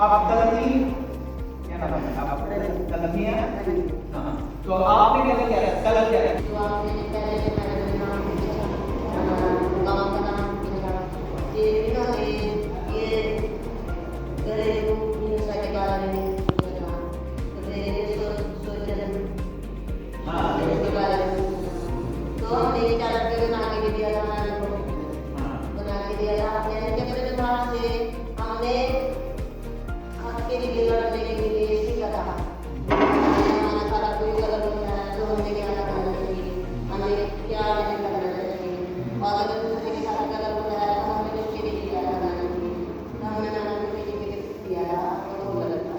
आप कलमी, क्या नाम है आपका? कलमिया। हाँ, तो आपने क्या किया है? कलम क्या है? जो आपने पहले मैंने नाम पूछा, गाँव का नाम पूछा, ये ना ये घरेलू हिंसा के बारे में पूछा, घरेलू शोषण के बारे में पूछा। तो हमने ये 4 रुपये बना के दिया था मैंने को, बना के दिया था। मैंने जब से वहाँ से हमने आपके लिए लड़ने के लिए सीखा था। हमारा सारा कोई गलत होता है तो हमें क्या करना चाहिए, हमें क्या नहीं करना चाहिए, और अगर दूसरे के साथ गलत होता है तो हमें उसके लिए क्या करना चाहिए। तो हमने मैंने उसके लिए किया था और वो गलत था।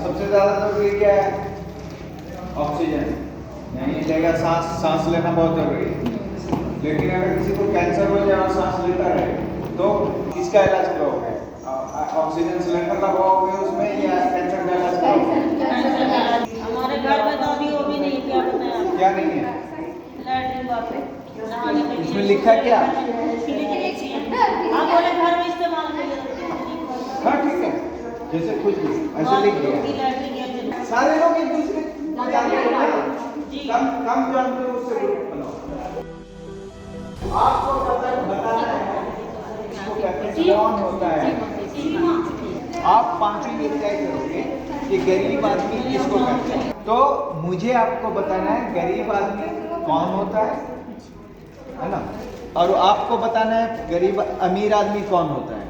सबसे ज्यादा जरूरी क्या है? ऑक्सीजन, यानी जगह सांस लेना बहुत जरूरी है। लेकिन अगर किसी को कैंसर हो जाए और सांस लेता रहे तो किसका इलाज करोगे? ऑक्सीजन सिलेंडर लगाओगे उसमें या कैंसर का इलाज करोगे? हमारे घर में तो अभी वो भी नहीं, क्या बताया क्या नहीं है? लैट्रिन बाथरूम इसमें लिखा क्या? आप बोले घर में इस्तेमाल करिए। हाँ ठीक है, जैसे कुछ भी ऐसे लिख दिया। सारे लोग एक दूसरे को जानते हैं ना, कम जानते हो उससे ग्रुप बनाओ। आपको बताना है इसको कहते हैं कौन होता है। आप 5 मिनट क्या करोगे कि गरीब आदमी किसको कहते हैं। तो मुझे आपको बताना है गरीब आदमी कौन होता है ना, और आपको बताना है गरीब अमीर आदमी कौन होता है।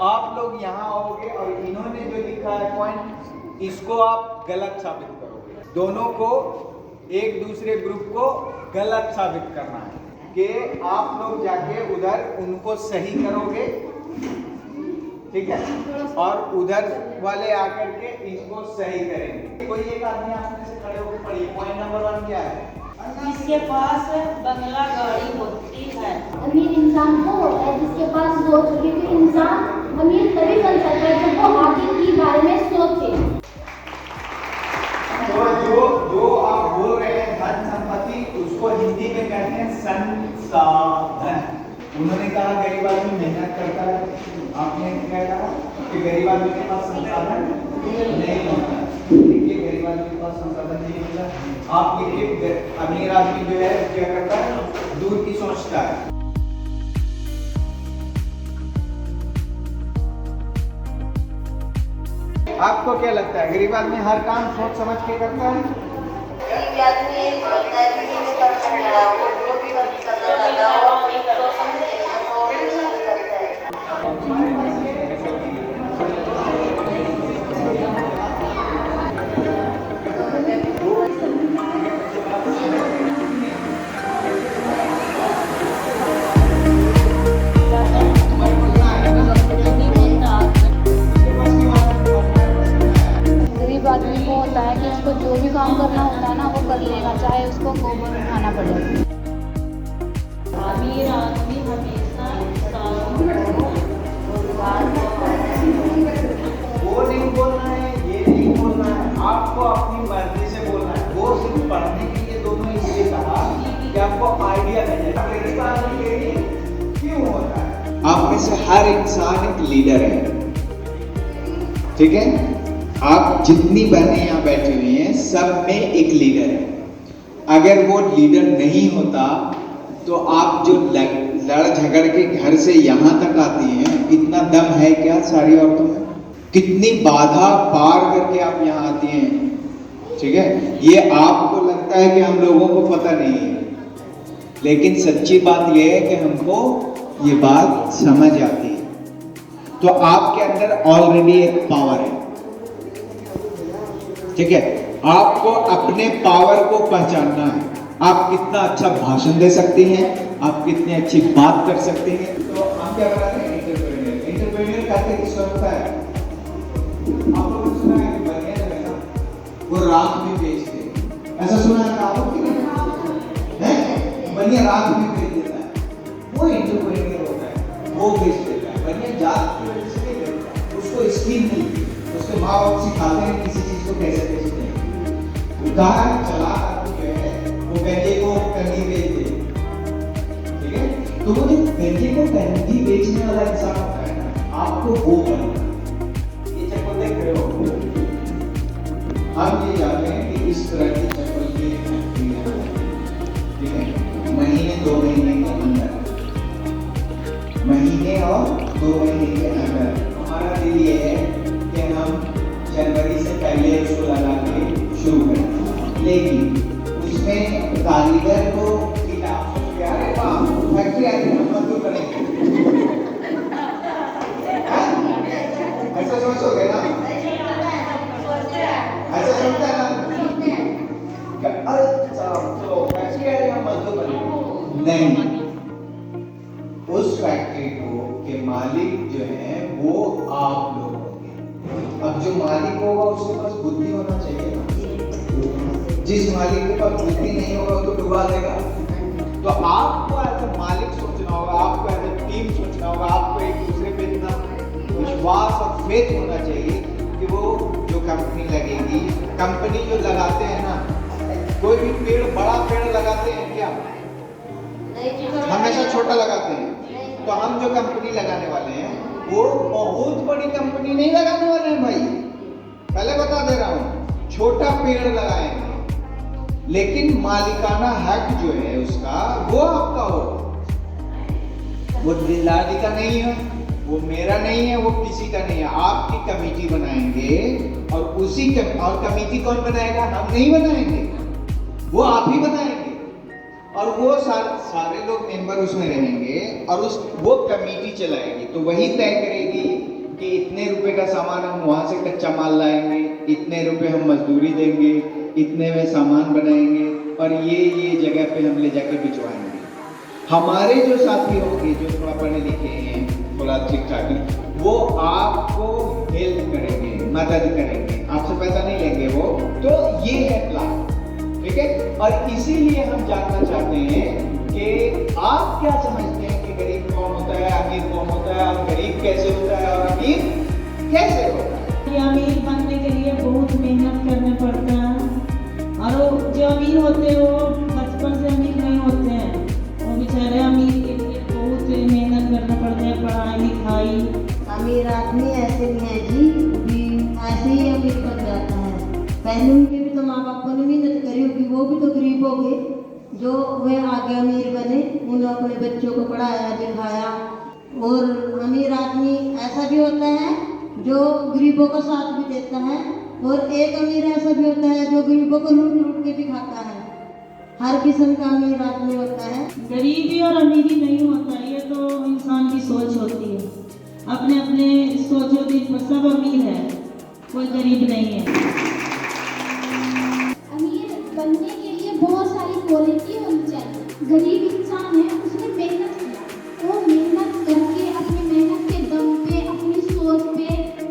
आप लोग यहाँ आओगे और इन्होंने जो लिखा है पॉइंट, इसको आप गलत साबित करोगे। दोनों को, एक दूसरे ग्रुप को गलत साबित करना है कि आप लोग जाके उधर उनको सही करोगे, ठीक है, और उधर वाले आकर के इनको सही करेंगे। कोई एक आदमी आपने से खड़े होकर पढ़िए, पॉइंट नंबर 1 क्या है? जिसके पास बंगला गाड़ी होती है। अमीर इंसान वो होता है जिसके पास सोच, क्योंकि इंसान अमीर तभी बन सकता है जब वो आगे के बारे में सोचे। तो जो आप बोल रहे हैं धन संपत्ति, उसको हिंदी में कहते हैं संसाधन। उन्होंने कहा गरीब आदमी मेहनत करता है, आपने क्या कहा कि गरीब आदमी के पास संसाधन नहीं होता। देखिए गरीब आदमी के पास संसाधन नहीं होता। आप देखिए अमीर आदमी जो है क्या करता है, दूर की सोचता है। आपको क्या लगता है गरीब आदमी हर काम सोच समझ के करता है? गरीब आदमी होता है कि नहीं कर सकता, वो जो भी कर सकता है वो नहीं कर सकता, वो नहीं करता है। गरीब आदमी को होता है कि उसको जो भी काम करना होता है ना वो कर लेगा, चाहे उसको गोबर उठाना पड़े। अमीर आदमी हमेशा वो नहीं बोलना है, ये नहीं बोलना है, आपको अपनी मर्जी से बोलना है। वो सिर्फ पढ़ने के लिए दोनों इसलिए कहा कि आपको आइडिया मिल जाए गरीब आदमी के लिए क्यों होता है। आप में से हर इंसान एक लीडर है, ठीक है? आप जितनी बहनें यहाँ बैठी हुई हैं सब में एक लीडर है। अगर वो लीडर नहीं होता तो आप जो लड़ झगड़ के घर से यहाँ तक आती हैं, इतना दम है क्या सारी औरतों में? कितनी बाधा पार करके आप यहाँ आती हैं, ठीक है? ये आपको लगता है कि हम लोगों को पता नहीं है, लेकिन सच्ची बात यह है कि हमको ये बात समझ आती है। तो आपके अंदर ऑलरेडी एक पावर है, ठीक है? आपको अपने पावर को पहचानना है। आप कितना अच्छा भाषण दे सकती हैं, आप कितनी अच्छी बात कर सकती हैं। तो हम क्या बना रहे हैं? एंटरप्रेन्योर। एंटरप्रेन्योर कहते किसको होता है? आप लोगों ने सुना है कि बनिया जो है ना, वो राख भी बेचते हैं। ऐसा सुना है आप लोग? बनिया राख भी बेच देता है, वो एंटरप्रेन्योर होता है, वो बेच देता है। बनिया जात की वजह से नहीं बेचता, उसको स्किल नहीं है, उसके माँ बाप सिखाते हैं किसी चीज को कैसे बेचते हैं। उदाहरण चला वो गंजे को कंघी बेच दे, ठीक है? तो वो जो गंजे को कंघी बेचने वाला इंसान होता है ना, आपको वो बनना। ये चप्पल देख रहे हो, हम ये जानते हैं कि इस तरह की चप्पल की फैक्ट्री है, ठीक है? महीने 2 महीने के अंदर, महीने और 2 महीने के अंदर हमारा दिल ये है कि हम जनवरी से पहले उसको लगा के शुरू करें, लेकिन उसमें कारीगर को फैक्ट्री आती है, हम क्यों करेंगे? ऐसा सोचोगे ना? ऐसा सोचता है ना? तो फैक्ट्री आ रही है, हम मजदूर करेंगे? नहीं, उस फैक्ट्री को के मालिक जो है वो आप लोग होंगे। अब जो मालिक होगा उसके पास बुद्धि होना चाहिए ना। जिस मालिक के पास बुद्धि नहीं होगा तो डुबा देगा। तो आपको एज ए मालिक सोचना होगा, आपको एज ए टीम सोचना होगा, आपको एक दूसरे पे इतना विश्वास और फेथ होना चाहिए कि वो जो कंपनी लगेगी, कंपनी जो लगाते हैं ना, कोई भी पेड़, बड़ा पेड़ लगाते हैं क्या? हमेशा छोटा लगाते हैं। तो हम जो कंपनी लगाने वाले हैं वो बहुत बड़ी कंपनी नहीं लगाने वाले हैं भाई, पहले बता दे रहा हूँ। छोटा पेड़ लगाएंगे, लेकिन मालिकाना हक जो है उसका वो आपका हो, वो दिल्लाली का नहीं है, वो मेरा नहीं है, वो किसी का नहीं है। आपकी कमेटी बनाएंगे और उसी और कमेटी कौन बनाएगा? हम नहीं बनाएंगे, वो आप ही बनाएंगे। और वो सारे लोग मेंबर उसमें रहेंगे और वो कमेटी चलाएगी। तो वही तय करेगी कि इतने रुपए का सामान हम वहां से कच्चा माल लाएंगे, इतने रुपए हम मजदूरी देंगे, इतने में सामान बनाएंगे और ये जगह पे हम ले जाके बिचवाएंगे। हमारे जो साथी होंगे जो थोड़ा पढ़े लिखे हैं, थोड़ा ठीक ठाक, वो आपको हेल्प करेंगे, मदद करेंगे, आपसे पैसा नहीं लेंगे वो। तो ये है प्लान, ठीक है? और इसीलिए हम जानना चाहते हैं कि आप क्या समझते हैं कि गरीब कौन होता है, अमीर कौन होता है, और गरीब कैसे होता है और अमीर कैसे होता है? अमीर बनने के लिए बहुत मेहनत करने पड़ता है, और जो अमीर होते हैं वो बचपन से अमीर नहीं होते हैं, वो बेचारे अमीर के लिए बहुत मेहनत करना पड़ता है, पढ़ाई लिखाई। अमीर आदमी ऐसे नहीं है जी, ऐसे ही अमीर बन जाता है। पहले उनके भी तो माँ बाप ने मेहनत करी होगी, वो भी तो गरीब हो गए, जो वे आगे अमीर बने, उन्होंने अपने बच्चों को पढ़ाया लिखाया। और अमीर आदमी ऐसा भी होता है जो गरीबों का साथ भी देता है, और एक अमीर ऐसा भी होता है जो गरीबों को लूट लूट के भी खाता है। हर किस्म का अमीर आदमी होता है। गरीबी और अमीरी नहीं होता, ये तो इंसान की सोच होती है। अपने अपने सोच होती है, सब अमीर है, कोई गरीब नहीं है। अमीर बनने के लिए बहुत सारी क्वालिटी होनी चाहिए। गरीब इंसान है, उसने मेहनत किया, वो मेहनत करके अपनी मेहनत के दम पे, अपनी सोच पे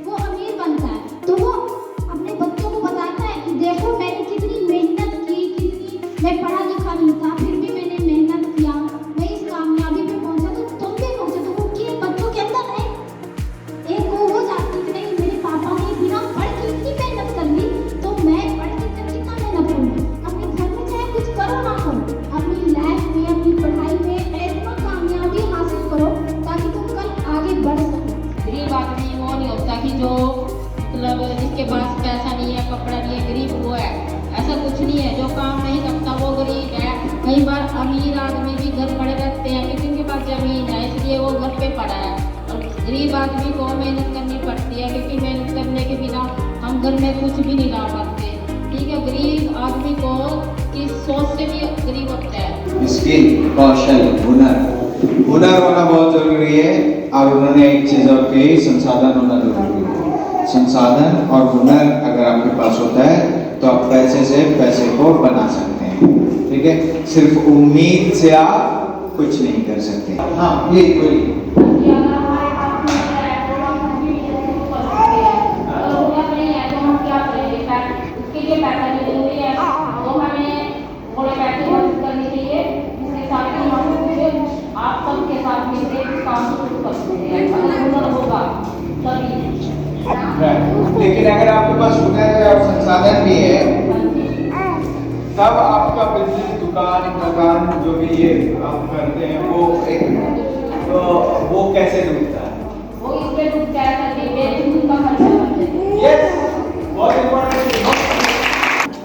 वो अमीर बनता है। तो वो अपने बच्चों को बताता है कि देखो मैंने कितनी मेहनत की, मैं पढ़ा लिखा नहीं था, फिर भी मैंने मेहनत किया, मैं इस कामयाबी पे पहुंचा, तो तुम भी पहुंचे। तो उनके बच्चों के अंदर है एक वो हो जाती कि नहीं, मेरे पापा ने बिना पढ़ के इतनी मेहनत कर ली, तो मैं पढ़ के कितना मेहनत करूँगी। अपने घर में चाहे कुछ करो ना करो, अपनी लाइफ में, अपनी गरीब आदमी को मेहनत करनी पड़ती है, क्योंकि मेहनत करने के बिना हम घर में कुछ भी नहीं ला सकते। ठीक है, गरीब आदमी को की सोच से भी गरीब होता है। स्किल, कौशल, हुनर होना बहुत जरूरी है। और उन्होंने एक चीज और कही, संसाधन होना जरूरी है। संसाधन और हुनर अगर आपके पास होता है तो आप पैसे से पैसे को बना सकते हैं। ठीक है, सिर्फ उम्मीद से आप कुछ नहीं कर सकते। हाँ, ये बोलिए। लेकिन अगर आपके पास हुनर है और संसाधन भी है, तब आपका बिजनेस, दुकान, मकान जो भी ये आप करते हैं वो एक तो वो कैसे डूबता है? वो इसलिए डूबता है कि बेचने का खर्चा करते हैं। यस, बहुत इम्पोर्टेंट।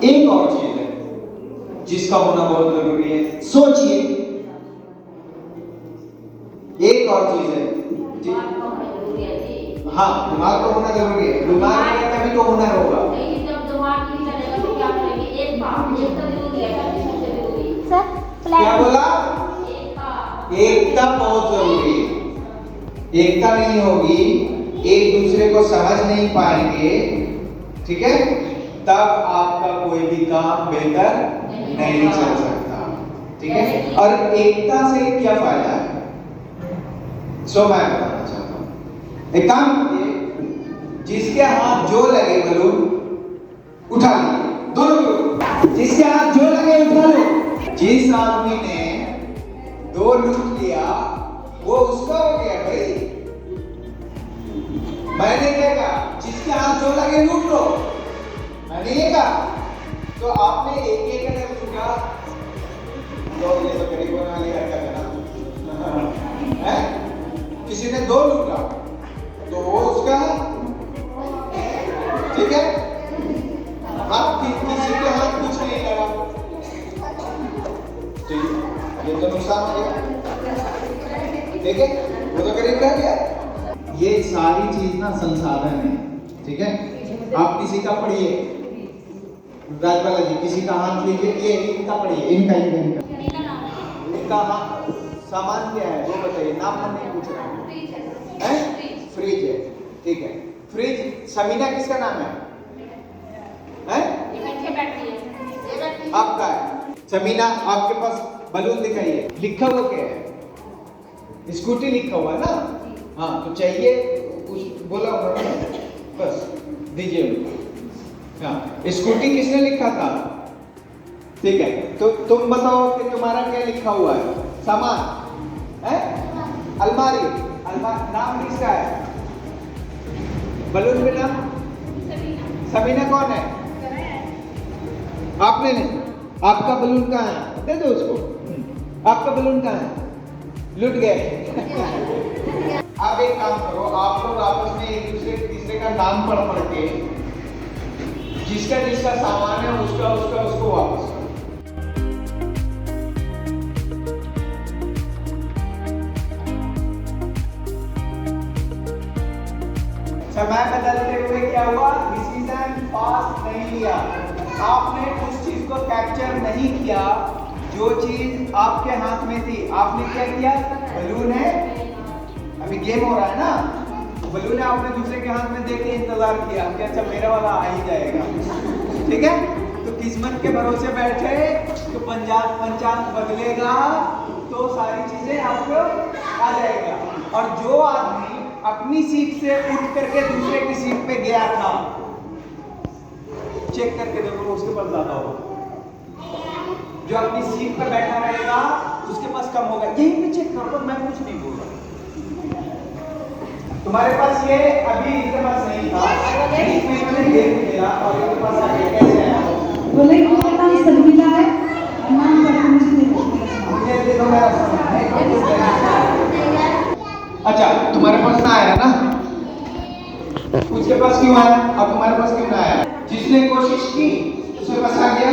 एक और चीज है जिसका होना बहुत जरूरी है, सोचिए। एक और चीज है हाँ, दिमाग तो होना जरूरी है। दिमाग नहीं तभी तो हुनर होगा। क्या बोला? एकता बहुत जरूरी है। एकता नहीं होगी, एक दूसरे को समझ नहीं पाएंगे, ठीक है, तब आपका कोई भी काम बेहतर नहीं चल सकता। ठीक है, और एकता से क्या फायदा है? सो मैं बताना चाहता हूं। एक काम कीजिए, जिसके हाथ जो लगे बलून उठा लीजिए, दोनों को। जिसके हाथ जो लगे उठा लो। जिस आदमी ने 2 लूट लिया वो उसका हो गया भाई। मैंने क्या कहा? जिसके हाथ जो लगे लूट लो, मैंने ये कहा। तो आपने एक अगर लूटा तो ये तो गरीबों वाली हरकत है ना। है? किसी ने 2 लूटा तो वो उसका, ठीक है, हाथ किसी के हाथ कुछ नहीं लगा, ठीक है, ये तो नुकसान हो गया। ठीक है, वो तो गरीब रह गया। ये सारी चीज ना संसाधन है। ठीक है, आप किसी का पढ़िए, राजबाला जी किसी का हाथ लीजिए, ये इनका पढ़िए, इनका सामान क्या है वो बताइए, नाम हम नहीं पूछ रहा है। फ्रिज है, ठीक है। फ्रिज, समीना किसका नाम है? आपका है। समीना, आपके पास बलून दिखाइए, लिखा हुआ क्या है? स्कूटी लिखा हुआ है ना? हाँ, तो चाहिए कुछ बोला उन्होंने, बस दीजिए उनको। हाँ, स्कूटी किसने लिखा था? ठीक है, तो तुम बताओ कि तुम्हारा क्या लिखा हुआ है? सामान है, अलमारी, नाम किसका है? बलून में नाम? समीना कौन है? आपने नहीं। आपका बलून कहाँ है? दे दो उसको। आपका बलून कहाँ है? लूट गए। आप एक काम करो, आप लोग आपस में एक दूसरे तीसरे का नाम पढ़ के जिसका जिसका सामान है उसका उसको वापस करो। समय बदलते हुए क्या हुआ? डिसीजन पास नहीं लिया। आपने उस चीज को कैप्चर नहीं किया जो चीज आपके हाथ में थी। आपने क्या किया? बलून है, अभी गेम हो रहा है ना, बलून है, आपने दूसरे के हाथ में देख के इंतजार किया कि अच्छा मेरा वाला आ ही जाएगा। ठीक है, तो किस्मत के भरोसे बैठे तो पंचांग बदलेगा तो सारी चीजें आपको आ जाएगा। और जो आदमी अपनी सीट से उठ करके दूसरे की सीट पे गया था, चेक करके देखो उसके पास ज्यादा होगा। जो अपनी सीट पे बैठा रहेगा उसके पास कम होगा। यही पे चेक करो, मैं कुछ नहीं बोल रहा। तुम्हारे पास ये अभी इनके पास नहीं था, एक महीने गेम खेला और इनके पास आगे कैसे आया? बोले कि मेरा नाम शर्मिला है, नाम पर मुझे नहीं पता। मुझे दे दो मेरा सामान। अच्छा, तुम्हारे पास ना आया ना, उसके पास क्यों आया और तुम्हारे पास क्यों ना आया? जिसने कोशिश की उसके पास आ गया।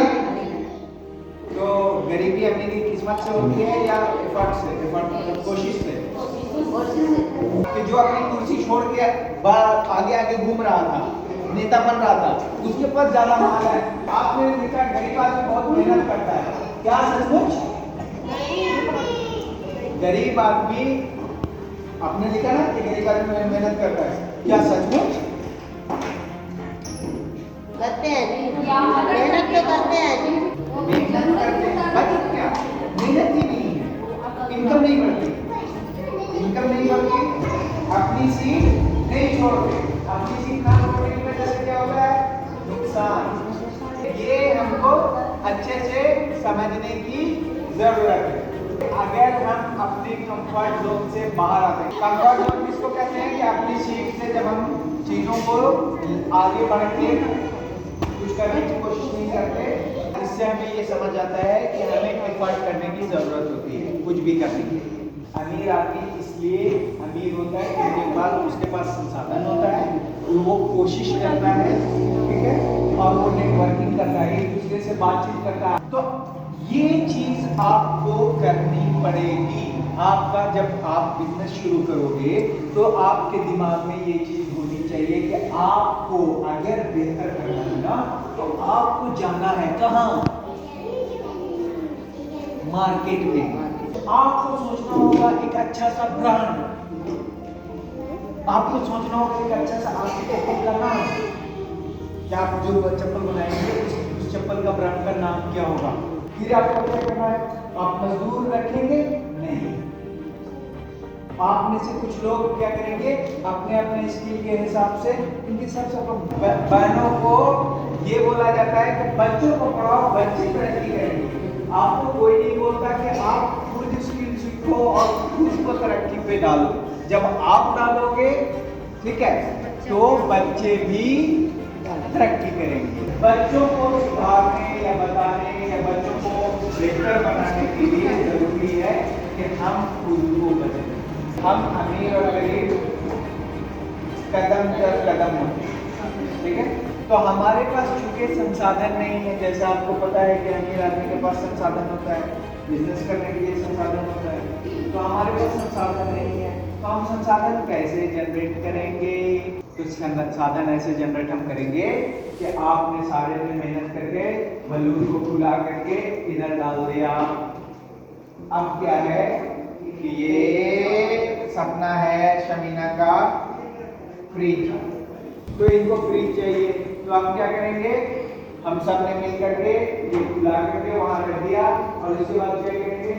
तो गरीबी अमीरी किस्मत से होती है या एफर्ट से? एफर्ट, कोशिश से। कोशिश है। कि जो अपनी कुर्सी छोड़ के आगे आगे घूम रहा था, नेता बन रहा था, उसके पास ज्यादा माल है। आपने देखा गरीब आदमी बहुत मेहनत करता है, क्या सचमुच? गरीब आदमी, आपने देखा ना कि गरीब आदमी मेहनत करता है, क्या सचमुच? करते हैं जी, मेहनत तो करते हैं जी। मेहनत करते हैं, बाकी क्या मेहनत ही नहीं है, इनकम नहीं बढ़ती, इनकम नहीं बढ़ती, अपनी सीट नहीं छोड़ते, अपनी सीट ना छोड़ने की वजह से क्या होता है? नुकसान। ये हमको अच्छे से समझने की जरूरत है। अगर हम अपने कंफर्ट जोन से बाहर आते हैं, कंफर्ट जोन किसको कहते हैं? कि अपनी सीट से जब हम चीजों को आगे बढ़ के कुछ करने की कोशिश नहीं करते, इससे हमें ये समझ आता है कि हमें एफर्ट करने की जरूरत होती है कुछ भी करने के लिए। अमीर आदमी इसलिए अमीर होता है क्योंकि उसके पास संसाधन होता है, तो वो कोशिश करता है, ठीक है, और वो नेटवर्किंग करता है, एक दूसरे से बातचीत करता है। तो ये चीज आपको करनी पड़ेगी। आपका जब आप बिजनेस शुरू करोगे तो आपके दिमाग में ये चीज होनी चाहिए कि आपको अगर बेहतर करना है ना, तो आपको जाना है कहाँ? मार्केट में। आपको सोचना होगा एक अच्छा सा ब्रांड, आपको सोचना होगा एक अच्छा सा आर्किटेक्ट का नाम, क्या आप जो चप्पल बनाएंगे उस चप्पल का ब्रांड का नाम क्या होगा? फिर आपको क्या करना है? आप मजदूर रखेंगे? नहीं। आप में से कुछ लोग क्या करेंगे? अपने अपने स्किल के हिसाब से, इनके हिसाब से बहनों को ये बोला जाता है कि बच्चों को पढ़ाओ, बच्चे तरक्की करेंगे। आपको कोई नहीं बोलता कि आप खुद स्किल सीखो और खुद को तरक्की पे डालो। जब आप डालोगे, ठीक है, तो बच्चे भी तरक्की करेंगे। बच्चों को सुधारने या बताने या बच्चों को बेहतर बनाने के लिए जरूरी है कि हम खुद को बदलें। हम अमीर और गरीब कदम दर कदम होते हैं, ठीक है। तो हमारे पास चूंकि संसाधन नहीं है, जैसा आपको पता है कि अमीर आदमी के पास संसाधन होता है, बिजनेस करने के लिए संसाधन होता है, तो हमारे पास संसाधन नहीं है, तो हम संसाधन कैसे जनरेट करेंगे? तो संसाधन ऐसे जनरेट हम करेंगे कि आपने सारे में मेहनत करके बलून को खुला करके इधर डाल दिया। अब क्या है कि ये सपना है शमीना का फ्रिज, तो इनको फ्रिज चाहिए, तो हम क्या करेंगे? हम सब ने मिल करके ये खुला करके वहां रख दिया, और उसके बाद क्या करेंगे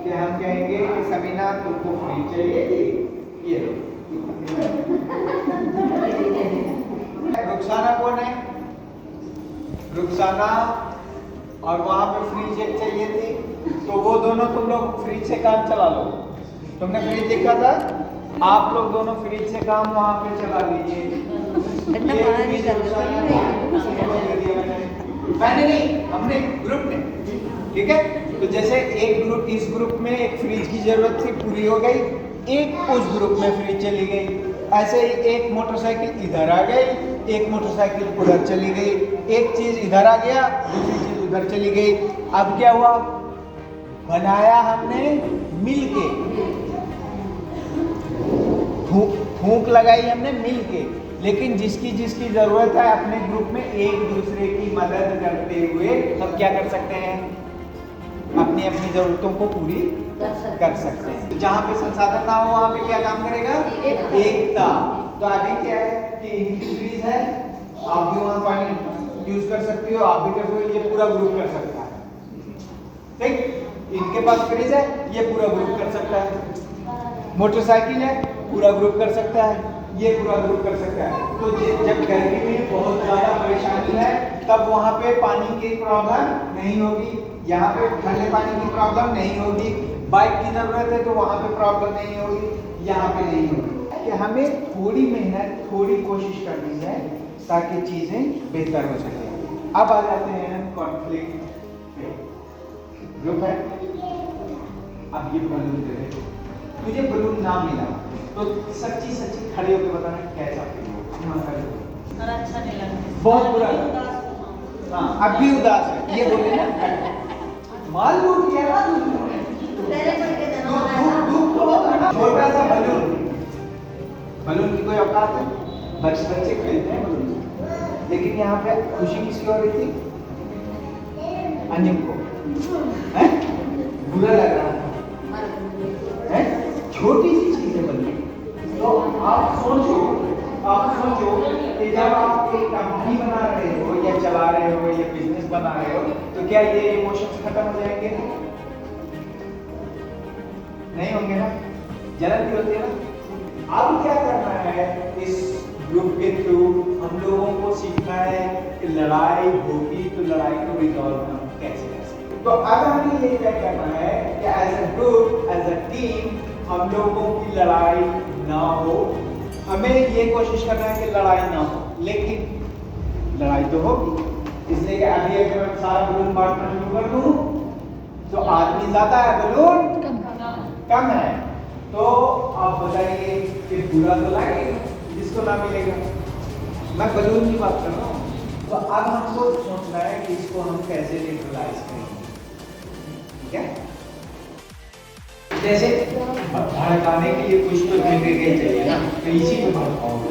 कि हम कहेंगे कि समीना तुमको फ्रिज चाहिए, ये रुखसाना कौन है? रुखसाना, और वहां पे फ्रिज एक चाहिए थी, तो वो दोनों तुम लोग फ्रिज से काम चला लो। तुमने फ्रिज देखा था, आप लोग दोनों फ्रिज से काम वहां पे चला लीजिए। मैंने नहीं, हमने ग्रुप ने, ठीक है। तो जैसे एक ग्रुप, इस ग्रुप में एक फ्रिज की जरूरत थी, पूरी हो गई, एक उस ग्रुप में फ्रिज चली गई। ऐसे ही एक मोटरसाइकिल इधर आ गई, एक मोटरसाइकिल उधर चली गई, एक चीज इधर आ गया, दूसरी चीज उधर चली गई। अब क्या हुआ? बनाया हमने मिलके, फूंक लगाई हमने मिलके, लेकिन जिसकी जिसकी जरूरत है अपने ग्रुप में एक दूसरे की मदद करते हुए हम क्या कर सकते हैं? अपनी अपनी जरूरतों को पूरी कर सकते हैं। जहाँ पे संसाधन ना हो वहाँ पे क्या काम करेगा? एकता। तो अभी क्या है कि इनकी फ्रीज है, आप भी वहाँ पानी यूज कर सकते हो, आप भी कर सकते हो, ये पूरा ग्रुप कर सकता है, ठीक। इनके पास फ्रीज है, ये पूरा ग्रुप कर सकता है। मोटरसाइकिल है, पूरा ग्रुप कर सकता है, ये पूरा ग्रुप कर सकता है। तो जब गर्मी में बहुत ज्यादा परेशानी है, तब वहाँ पे पानी की प्रॉब्लम नहीं होगी, यहाँ पे ठंडे पानी की प्रॉब्लम नहीं होगी, बाइक की जरूरत है तो वहाँ पे प्रॉब्लम नहीं होगी, यहाँ पे नहीं होगी। कि हमें थोड़ी मेहनत, थोड़ी कोशिश करनी है ताकि चीजें बेहतर हो सके। अब आ जाते हैं कॉन्फ्लिक्ट पे। ग्रुप है, अब ये बलून दे दे, तुझे बलून ना मिला तो सच्ची सच्ची खड़े होकर बताना कैसा फील हो। अच्छा नहीं लगता, बहुत बुरा। हाँ, अब भी उदास है, ये बोले ना माल लूट गया ना, दुख तो छोटा सा बलून, बलून की कोई औकात है? बच्चे खेलते हैं बलून से। लेकिन यहाँ पे खुशी किसकी हो रही थी? अंजुम को। हैं? बुरा लग रहा था। हैं? छोटी सी चीज है बलून। तो आप सोचो कि जब आप एक कंपनी बना रहे हो या चला रहे हो या बिजनेस बना रहे हो, तो क्या ये इमोशंस खत्म हो जाएंगे? नहीं होंगे ना? जलन भी होती है ना? अब क्या करना है? इस ग्रुप के थ्रू हम लोगों को सीखना है कि लड़ाई होगी तो लड़ाई को रिजॉल्व हम कैसे कर सकते हैं। तो अब हमें ये तय करना है कि as a group, as a team, हम लोगों की लड़ाई ना हो। हमें ये कोशिश करना है कि लड़ाई ना हो, लेकिन लड़ाई तो होगी। इसलिए कि अभी अगर मैं सारा बलून बांटना शुरू कर दूं तो आदमी ज्यादा है, बलून कम है, तो आप बताइए कि बुरा तो लगेगा जिसको ना मिलेगा। मैं बलून की बात कर रहा हूँ। तो अब हमको सोचना है कि इसको हम कैसे न्यूट्रलाइज करेंगे। ठीक है? जैसे भड़काने के लिए कुछ तो जगह चाहिए ना, तो इसी को भड़काओगे।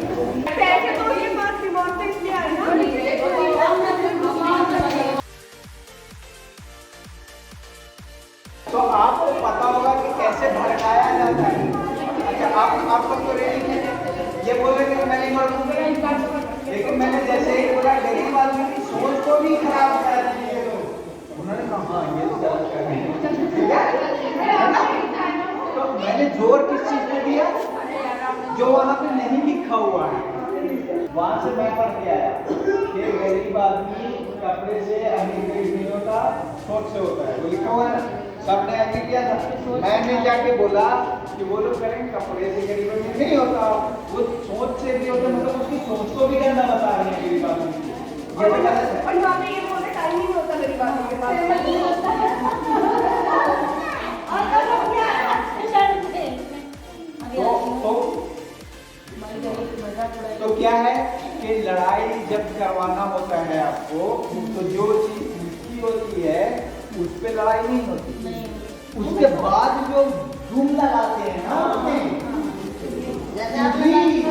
तो आपको पता होगा कि कैसे भड़काया जाता है। अच्छा, आप तो रेडी हैं, ये बोल रहे थे कि मैं नहीं भड़कूंगा, लेकिन मैंने जैसे ही बोला गरीब आदमी की सोच को भी खराब कर दिए, तो उन्होंने कहा हाँ ये तो गलत कर रहे हैं। तो मैंने जोर किस चीज पे दिया? जो वहां पे नहीं लिखा हुआ है, वहां से मैं पढ़ के आया कि गरीब आदमी कपड़े से अमीर गरीब नहीं होता, सोच से होता है। वो लिखा हुआ है ना, सबने एग्री किया था। मैंने जाके बोला कि वो लोग करेंगे कपड़े से गरीब आदमी नहीं होता, वो सोच से भी होता, मतलब उसकी सोच को भी गंदा बता रहे हैं गरीब आदमी। ये बता रहे हैं। और यहाँ पे ये बोल रहे टाइम नहीं होता गरीब आदमी के पास। तो क्या है कि लड़ाई जब करवाना होता है आपको, तो जो चीज मुश्किल होती है उस पे लड़ाई नहीं होती, उसके बाद जो धूम लगाते हैं ना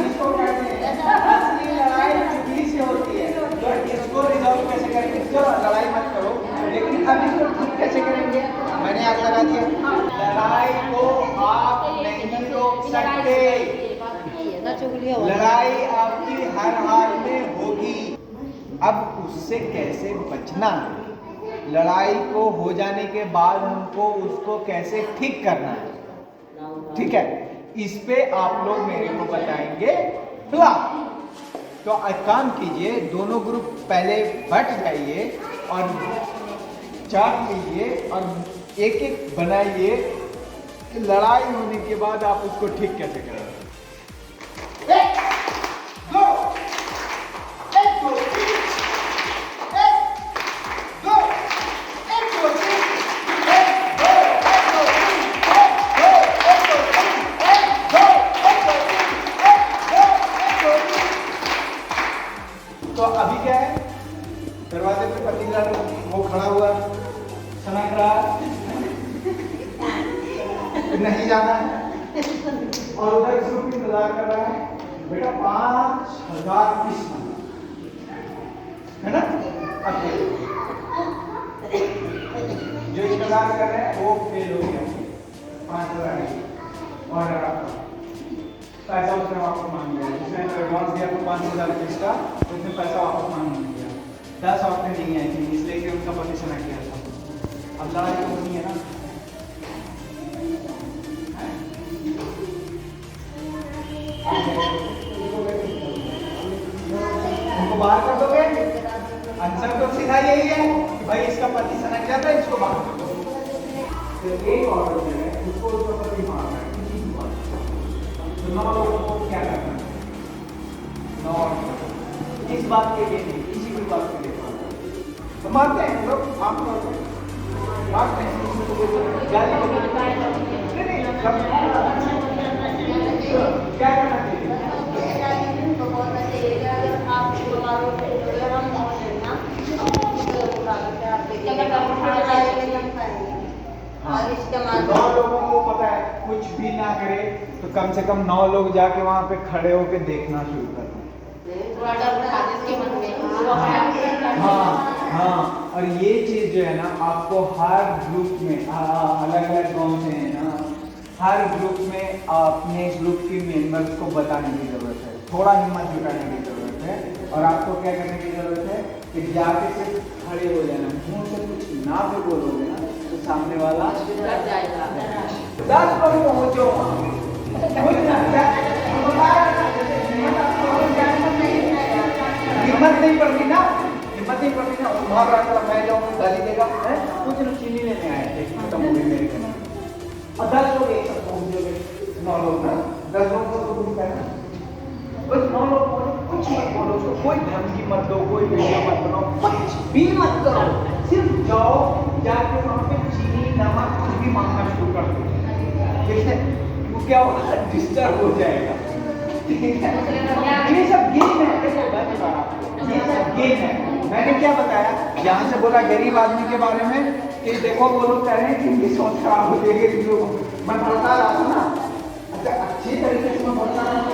इसको कहते हैं असली लड़ाई चुगली से होती है। तो इसको रिजॉल्व कैसे करेंगे? चलो लड़ाई मत करो, लेकिन अब इसको ठीक कैसे करेंगे? मैंने आग लगा दिया। लड़ाई को आप नहीं रोक सकते, लड़ाई आपकी हर हाल में होगी। अब उससे कैसे बचना है? लड़ाई को हो जाने के बाद हमको उसको कैसे ठीक करना है, ठीक है? इस पे आप लोग मेरे को बताएंगे प्लान। तो एक काम कीजिए, दोनों ग्रुप पहले बट जाइए और चार्ट लीजिए और एक एक बनाइए कि लड़ाई होने के बाद आप उसको ठीक कैसे करेंगे। तो अभी क्या है, दरवाजे पे पतीला वो खड़ा हुआ सनक रहा नहीं जाना है, और उधर ग्रुप इंतजार कर रहा है। बेटा 5000 पीस है ना? अब जो इंतजार कर रहे हैं वो फेल हो गया, 5000 और पैसा उसने वापस मांग लिया। जिसने एडवांस दिया तो 5000 रुपये का, उसने पैसा वापस मांग लिया। 10 औरतें नहीं आई थी, इसलिए कि उनका पति से किया था। अब लड़ाई तो होनी है ना। उनको बाहर कर दोगे? आंसर तो सीधा यही है कि भाई इसका पति सनक जाता है, इसको बाहर कर दो। तो एक ऑर्डर जो है उसको उसका पति मारना है, किसी की बात। तो 9 लोगों को क्या करना है? 9 इस बात के लिए नहीं, किसी भी बात के लिए तो मारते हैं लोग, आप मारते हैं गाली क्या करना चाहिए? और इसके बाद 9 लोगों को पता है कुछ भी ना करे तो कम से कम 9 लोग जाके वहाँ पे खड़े होके देखना शुरू कर दें। थोड़ा डर बैठा दे उसके मन में। हाँ, और ये चीज़ जो है ना आपको हर ग्रुप में अलग अलग गाँव से है ना, हर ग्रुप में अपने ग्रुप के मेंबर्स को बताने की ज़रूरत है, थोड़ा हिम्मत जुटाने की ज़रूरत है। और आपको क्या करने की ज़रूरत है कि जाके सिर्फ खड़े हो जाना, मुँह से कुछ ना भी बोलोगे ना तो सामने वाला डर जाएगा। 10 लोग पहुँचो हिम्मत नहीं पड़ती ना, वहाँ रास्ता मैं जाऊँगा गाली देगा, कुछ लोग चीनी लेने आए थे, खत्म हो गई मेरे घर में। और 10 लोग एक साथ पहुँचोगे, 9 लोग ना, 10 लोग को तो कुछ कहना, बस 9 लोग बोलो, कुछ मत बोलो उसको, कोई धमकी मत दो, कोई वीडियो मत बनाओ, कुछ भी मत करो, सिर्फ जाओ, जाके वहाँ पे चीनी नमक कुछ भी मांगना शुरू कर दो, ठीक है? वो क्या होगा, डिस्टर्ब हो जाएगा, ठीक है? ये सब गेम है, ये सब गेम है। मैंने क्या बताया, यहाँ से बोला गरीब आदमी के बारे में कि देखो वो लोग कह रहे हैं कि इनकी सोच खराब हो जाएगी, इन लोगों को मैं बता रहा था ना, अच्छा अच्छी तरीके से मैं बता रहा हूँ,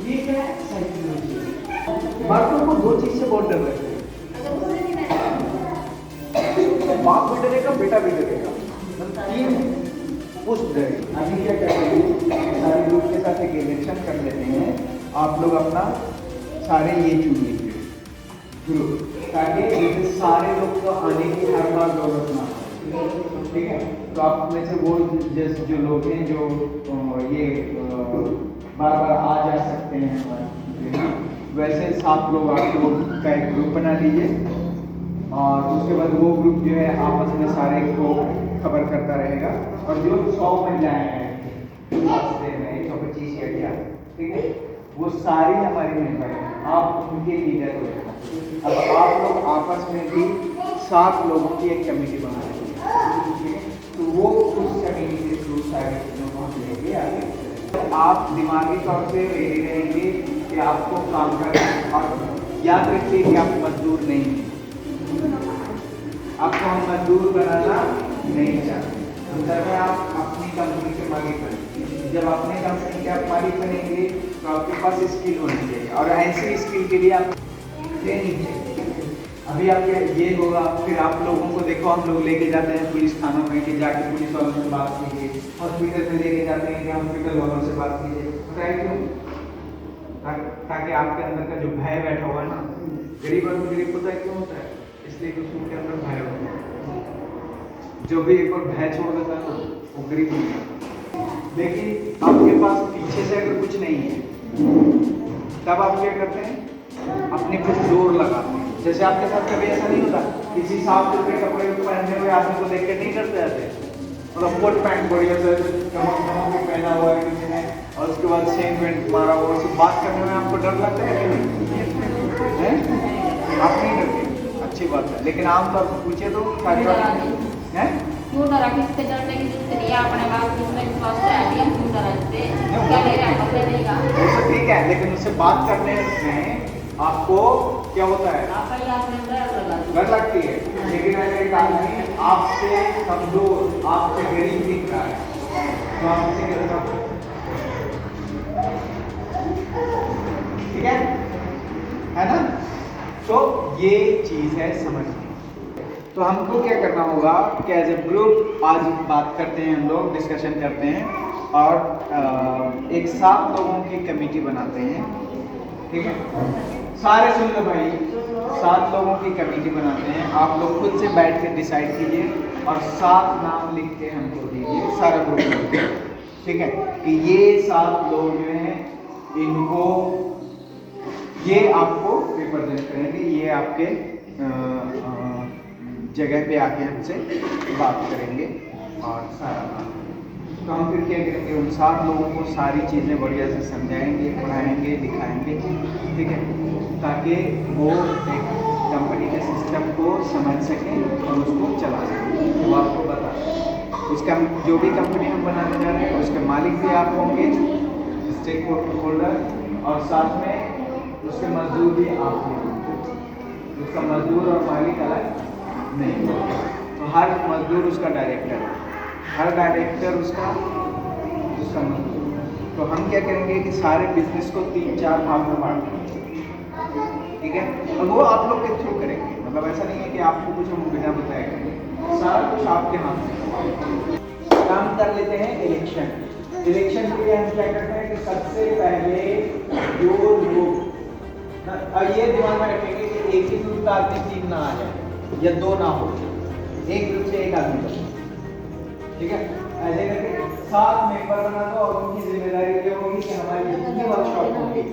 ये क्या है साइकोलॉजी। मर्दों को 2 चीज से बहुत डर लगता है, बाप भी डरेगा, बेटा भी डरेगा, 3 पुष्ट डरेगा। अभी क्या करते हैं, सारे ग्रुप के साथ एक इलेक्शन कर लेते हैं, आप लोग अपना सारे ये चुन लीजिए ग्रुप, ताकि जैसे सारे लोग को आने की हर बार जरूरत ना हो, ठीक है? तो आप में से वो जैसे जो लोग हैं जो ये बार बार आ जा सकते हैं हमारे, वैसे 7 लोग आप लोग का एक ग्रुप बना लीजिए, और उसके बाद वो ग्रुप जो है आपस में सारे को खबर करता रहेगा, और जो 100 महिलाएं हैं 125 या क्या, ठीक है, वो सारी हमारी मेंबर हैं, आप उनके लीडर हो। अब आप लोग आपस में भी 7 लोगों की एक कमेटी बना लेंगे, तो वो उस कमेटी के थ्रू सारी चीज़ों को हम लेके आगे। आप दिमागी तौर से रेडी रहेंगे कि आपको काम करना है, और याद रखिए कि आप मजदूर नहीं हैं, आपको हम मजदूर बनाना नहीं चाहते। अंदर में आप अपनी कंपनी के मालिक बनेंगे, जब अपने कंपनी के आप मालिक बनेंगे तो आपके पास स्किल होनी चाहिए, और ऐसी स्किल के लिए आप ट्रेनिंग चाहिए। अभी आपके ये होगा, फिर आप लोगों को देखो हम लोग लेके जाते हैं पुलिस थानों में कि जाके पुलिस वालों से बात कीजिए, हॉस्पिटल में लेके जाते हैं कि हॉस्पिटल वालों से बात कीजिए, बताए क्यों? ताकि आपके अंदर का जो भय बैठा हुआ है ना, गरीब और गरीब पता है क्यों होता है, इसलिए कि उसके अंदर भय होता है, जो भी एक बार भय छोड़ देता है ना वो गरीब नहीं है। लेकिन आपके पास पीछे से अगर कुछ नहीं है तब आप क्या करते हैं, अपने कुछ जोर लगाते हैं। जैसे आपके साथ कभी ऐसा नहीं होता, किसी साफ सुथरे कपड़े पहने हुए आदमी को देख के नहीं डरते जाते, मतलब कोट पैंट बढ़िया से चमक पहना हुआ है किसी ने, और उसके बाद सेम पेंट मारा हुआ, उससे बात करने में आपको डर लगता है कि नहीं? आप नहीं डरते, अच्छी बात है, लेकिन आमतौर पर पूछे तो सारी बात है क्यों डरा, किससे डरने की जरूरत नहीं है, अपने बात में विश्वास है, अभी हम क्यों डरा इससे, क्या ले रहा है पकड़े देगा, वो ठीक है, लेकिन उससे बात करने में आपको क्या होता है, डर लगती है। लेकिन अगर एक आदमी आपसे कमजोर, आपसे गरीब दिख रहा है तो आप उसे क्या करना, ठीक है ना? तो ये चीज है समझनी। तो हमको क्या करना होगा कि एज ए ग्रुप आज बात करते हैं, हम लोग डिस्कशन करते हैं, और एक 7 लोगों की कमेटी बनाते हैं, ठीक है? सारे सुन लो भाई, 7 लोगों की कमेटी बनाते हैं, आप लोग खुद से बैठ के डिसाइड कीजिए, और 7 नाम लिख के हमको दीजिए, सारा ग्रुप, ठीक है? कि ये 7 लोग जो हैं इनको, ये आपको रिप्रेजेंट करेंगे, ये आपके जगह पे आके हमसे बात करेंगे, और सारा काम तो हम फिर क्या करेंगे, उन 7 लोगों को सारी चीज़ें बढ़िया से समझाएंगे, पढ़ाएंगे, दिखाएंगे, ठीक है? ताकि वो एक कंपनी के सिस्टम को समझ सकें और उसको चला सकें। वो आपको बता उसका जो भी कंपनी हम बनाने जा रहे हैं उसके मालिक भी आप होंगे, स्टेक होल्डर, और साथ में उसके मजदूर भी आप होंगे, उसका मजदूर और मालिक अलग नहीं होगा। तो हर मजदूर उसका डायरेक्टर है, हर डायरेक्टर उसका मजदूर। तो हम क्या करेंगे कि सारे बिजनेस को 3-4 भाग में बांट देंगे, ठीक है। और वो आप लोग के थ्रू करेंगे, मतलब ऐसा नहीं है कि आपको कुछ हम बिना बताए करेंगे, सारा कुछ आपके हाथ में। काम कर लेते हैं इलेक्शन के लिए हम क्या करते हैं कि सबसे पहले जो लोग और ये दिमाग में रखेंगे कि एक ही ग्रुप का आदमी 3 ना आ जाए या 2 ना हो, एक ग्रुप से एक आदमी बने, ठीक है। ऐसे करके 7 मेंबर बना दो और उनकी जिम्मेदारी ये होगी कि हमारी जितनी वर्कशॉप होगी,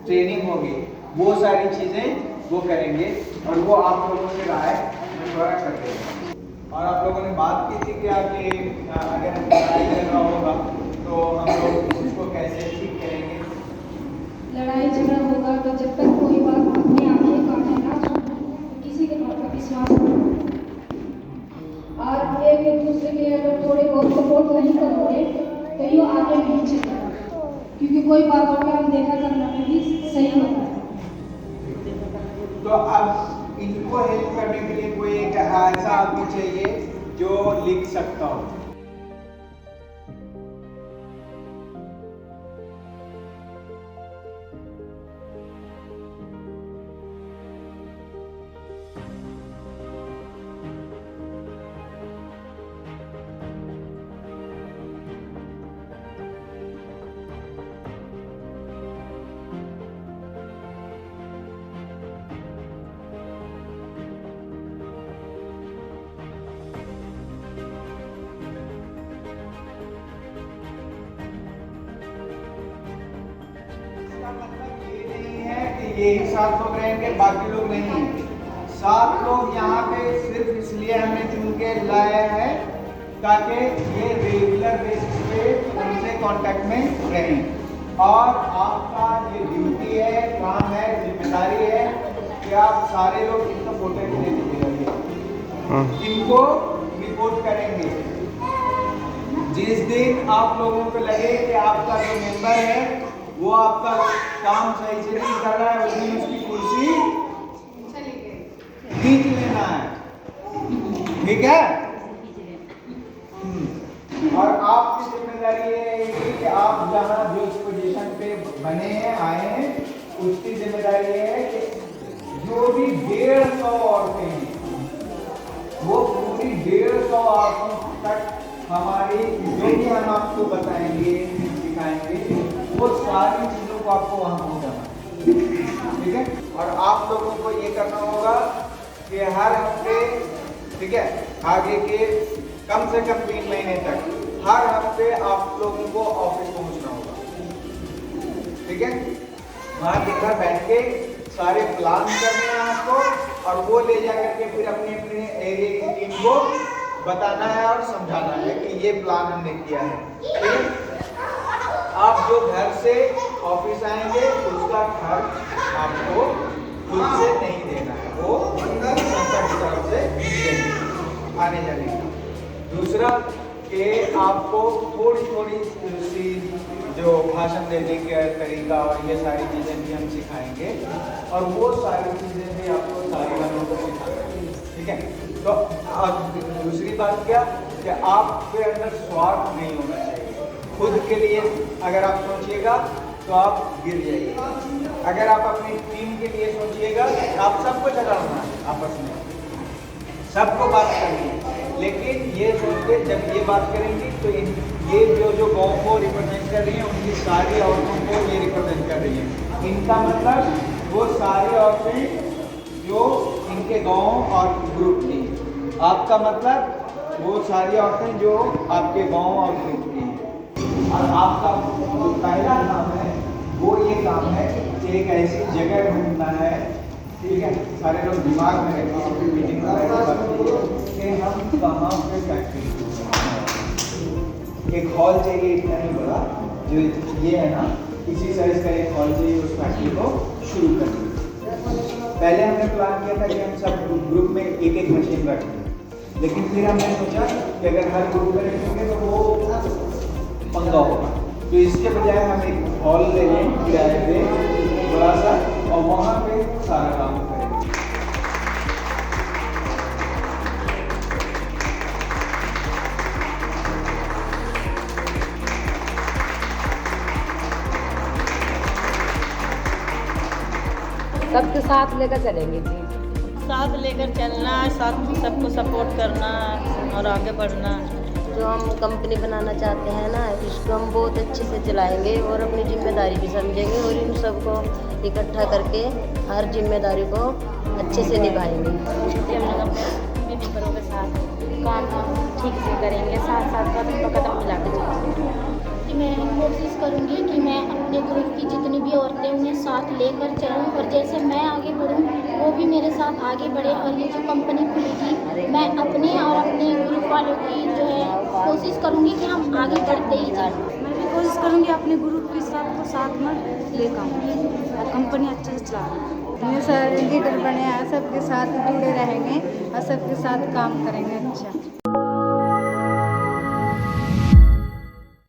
ट्रेनिंग होगी, वो सारी चीजें वो करेंगे और वो आप लोगों से राय मशवरा करते हैं। और आप लोगों ने बात की थी कि आप ये अगर लड़ाई झगड़ा होगा तो हम लोग उसको कैसे ठीक करेंगे। लड़ाई झगड़ा होगा तो जब तक कोई बात अपने आप ही काटेगा तो किसी के बात का विश्वास नहीं होगा। और एक दूसरे के अगर थोड़े बहुत सपोर्ट नहीं करोगे तो ये आगे नहीं चलेगा, क्योंकि कोई बात होगा हम देखा करना भी सही होता है। तो अब इनको हेल्प करने के लिए कोई एक ऐसा आदमी चाहिए जो लिख सकता हो। ये ही 7 लोग रहेंगे, बाकी लोग नहीं। 7 लोग यहाँ पे सिर्फ इसलिए हमने चुन के लाए हैं ताकि ये रेगुलर बेसिस पे उनसे कांटेक्ट में रहें। और आपका ये ड्यूटी है, काम है, जिम्मेदारी है कि आप सारे लोग इनको फोटो के लिए दीजिएगा, इनको रिपोर्ट करेंगे। जिस दिन आप लोगों को लगे कि आपका जो मेंबर है वो आपका काम सही से नहीं कर रहा है, उस दिन उसकी कुर्सी खींच लेना है, ठीक है। और आपकी जिम्मेदारी ये रहेगी कि आप जहाँ जिस पोजीशन पे बने हैं, आए हैं, उसकी जिम्मेदारी ये है कि जो भी 150 औरतें हैं वो पूरी 150 औरतों तक हमारी जो भी हम आपको बताएंगे, सिखाएंगे, वो सारी चीजों को आपको वहां पहुंचाना, ठीक है। और आप लोगों को ये करना होगा कि हर हफ्ते, ठीक है, आगे के कम से कम 3 महीने तक हर हफ्ते आप लोगों को ऑफिस पहुंचना होगा, ठीक है। वहां दिन भर बैठ के सारे प्लान करने हैं आपको और वो ले जा करके फिर अपने अपने एरिया की टीम को बताना है और समझाना है कि ये प्लान हमने किया है, ठीक है। आप जो घर से ऑफिस आएंगे उसका खर्च आपको खुद से नहीं देना है, वो संस्था की तरफ से देंगे आने जाने का। दूसरा कि आपको थोड़ी थोड़ी सी जो भाषण देने का तरीका और ये सारी चीज़ें भी हम सिखाएंगे और वो सारी चीज़ें भी आपको सारी लोगों को सिखाएंगे, ठीक है। तो दूसरी बात क्या कि आपके अंदर स्वार्थ नहीं होना चाहिए। खुद के लिए अगर आप सोचिएगा तो आप गिर जाइए। अगर आप अपनी टीम के लिए सोचिएगा तो आप सबको चलाना है, आपस में सबको बात करनी है। लेकिन ये सोच के जब ये बात करेंगी तो ये जो गाँव को रिप्रेजेंट कर रही हैं उनकी सारी औरतों को ये रिप्रेजेंट कर रही हैं। इनका मतलब वो सारी औरतें जो इनके गाँव और ग्रुप की, आपका मतलब वो सारी औरतें जो आपके गाँव और ग्रुप की। और आपका जो पहला काम है वो ये काम है कि एक ऐसी जगह ढूंढना है, ठीक है। सारे लोग दिमाग में रखें मीटिंग कि हम कहाँ पे फैक्ट्री, एक हॉल चाहिए, इतना नहीं बड़ा, जो ये है ना इसी साइज का एक हॉल चाहिए उस फैक्ट्री को शुरू करने। पहले हमने प्लान किया था कि हम सब ग्रुप में एक एक मशीन रखें, लेकिन फिर हमने सोचा कि अगर हर ग्रुप में रखेंगे तो वो पंगा होगा, तो इसके बजाय हम एक हॉल ले लें किराए पे बड़ा सा और वहाँ पे सारा काम करेंगे। सबके साथ लेकर चलेंगे जी। साथ लेकर चलना, साथ सबको सपोर्ट करना और आगे बढ़ना। जो हम कंपनी बनाना चाहते हैं ना, इसको हम बहुत अच्छे से चलाएंगे और अपनी जिम्मेदारी भी समझेंगे और इन सबको इकट्ठा करके हर जिम्मेदारी को अच्छे से निभाएंगे। हम लोग अपने मेंबरों के साथ काम ठीक से करेंगे, साथ साथ कदम पर कदम मिला के चलेंगे। मैं कोशिश करूंगी कि मैं अपने ग्रुप की जितनी भी औरतें उन्हें साथ लेकर चलूं और जैसे मैं आगे बढ़ूं वो भी मेरे साथ आगे बढ़े। और ये जो कंपनी खुलेगी, मैं अपने और अपने ग्रुप वालों की जो है कोशिश करूंगी कि हम आगे बढ़ते ही जाएं। मैं भी कोशिश करूँगी अपने ग्रुप के साथ को साथ में लेकर आऊँ और कंपनी अच्छे से चला। ये सर लीडर बने हैं, सबके साथ जुड़े रहेंगे और सबके साथ काम करेंगे अच्छा।